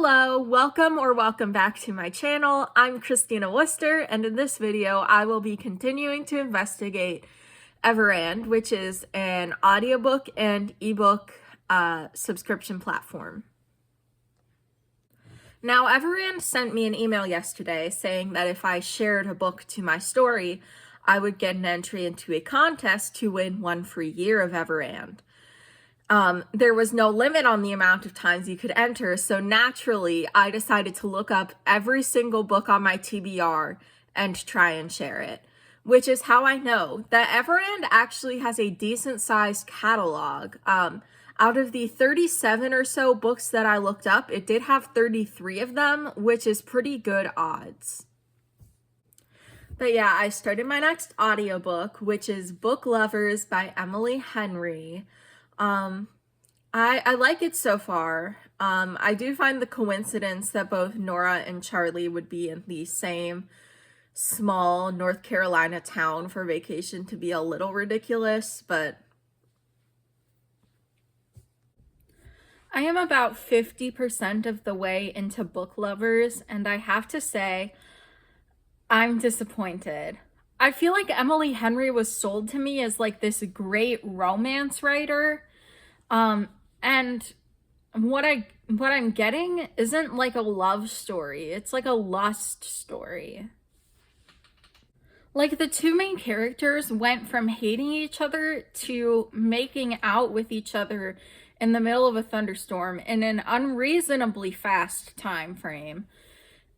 Hello, welcome back to my channel. I'm Christina Worcester, and in this video, I will be continuing to investigate Everand, which is an audiobook and ebook subscription platform. Now, Everand sent me an email yesterday saying that if I shared a book to my story, I would get an entry into a contest to win 1 free year of Everand. There was no limit on the amount of times you could enter, so naturally I decided to look up every single book on my TBR and try and share it, which is how I know that Everand actually has a decent sized catalog. Out of the 37 or so books that I looked up, it did have 33 of them, which is pretty good odds. But yeah, I started my next audiobook, which is Book Lovers by Emily Henry. I like it so far. I do find the coincidence that both Nora and Charlie would be in the same small North Carolina town for vacation to be a little ridiculous, but I am about 50% of the way into Book Lovers, and I have to say, I'm disappointed. I feel like Emily Henry was sold to me as like this great romance writer. And what I'm getting isn't like a love story. It's like a lust story. Like the two main characters went from hating each other to making out with each other in the middle of a thunderstorm in an unreasonably fast time frame.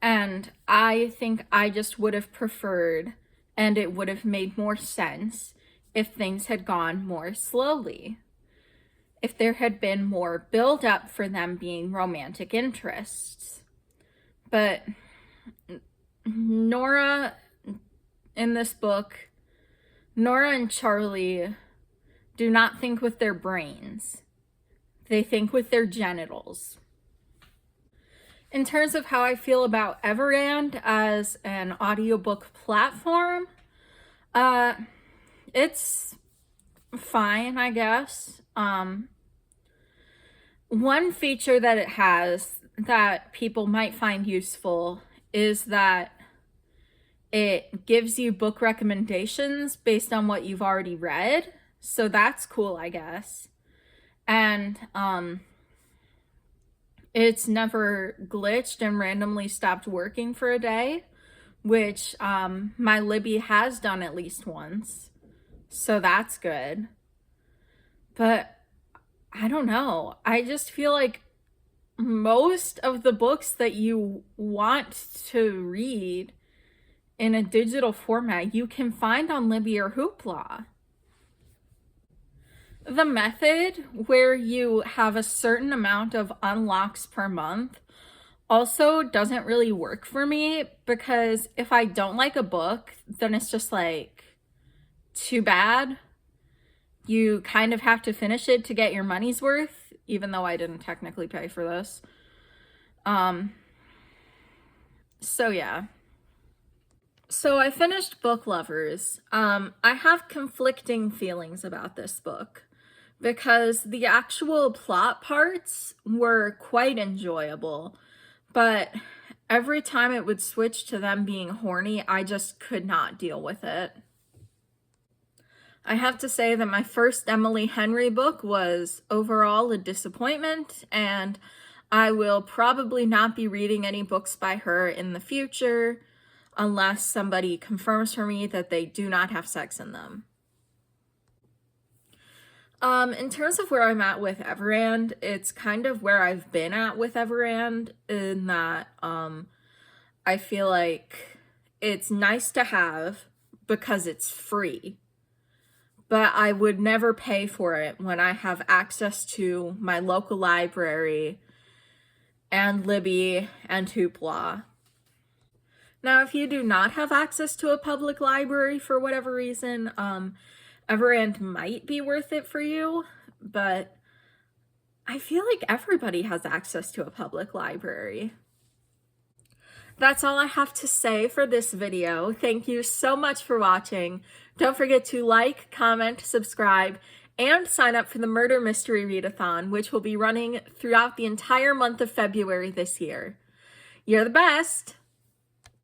And I think I just would have preferred, and it would have made more sense if things had gone more slowly. If there had been more build up for them being romantic interests. But Nora, in this book, Nora and Charlie do not think with their brains. They think with their genitals. In terms of how I feel about Everand as an audiobook platform, it's fine, I guess. One feature that it has that people might find useful is that it gives you book recommendations based on what you've already read. So that's cool, I guess. And it's never glitched and randomly stopped working for a day, which my Libby has done at least once. So that's good. But I don't know. I just feel like most of the books that you want to read in a digital format, you can find on Libby or Hoopla. The method where you have a certain amount of unlocks per month also doesn't really work for me, because if I don't like a book, then it's just like, too bad. You kind of have to finish it to get your money's worth, even though I didn't technically pay for this. So yeah. So I finished Book Lovers. I have conflicting feelings about this book because the actual plot parts were quite enjoyable, but every time it would switch to them being horny, I just could not deal with it. I have to say that my first Emily Henry book was overall a disappointment, and I will probably not be reading any books by her in the future unless somebody confirms for me that they do not have sex in them. In terms of where I'm at with Everand, it's kind of where I've been at with Everand, in that I feel like it's nice to have because it's free. But I would never pay for it when I have access to my local library and Libby and Hoopla. Now, if you do not have access to a public library for whatever reason, Everand might be worth it for you, but I feel like everybody has access to a public library. That's all I have to say for this video. Thank you so much for watching. Don't forget to like, comment, subscribe, and sign up for the Murder Mystery Readathon, which will be running throughout the entire month of February this year. You're the best!